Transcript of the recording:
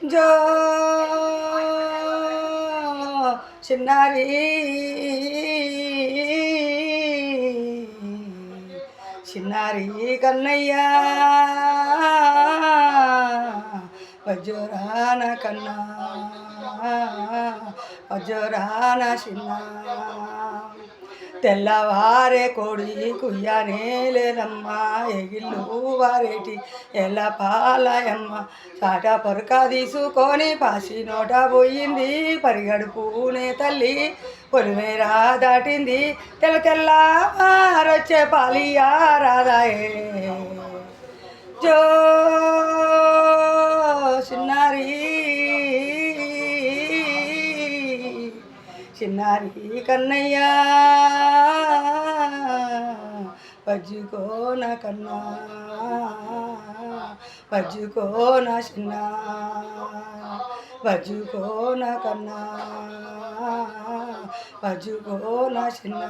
జో చిన్నారి చిన్నారి కన్నయ్య వజ్జోరాన కన్నా వజ్జోరాన చిన్న తెల్లవారే కోడి కుయ్యనే లేదమ్మా ఎగిళ్ళు వారేటి ఎల్ల పాలయమ్మ చాట పొరక తీసుకొని పాసి నోట పోయింది పరిగడుపునే తల్లి పొలిమేరా దాటింది తెల్ల తెల్లవారొచ్చే పాలియా రాదాయే జో చిన్నారి చిన్నారి కన్నయ్య వజ్జుకోన కన్నా వజ్జుకోన చిన్న వజ్జుకోన కన్నా వజ్జుకోన చిన్న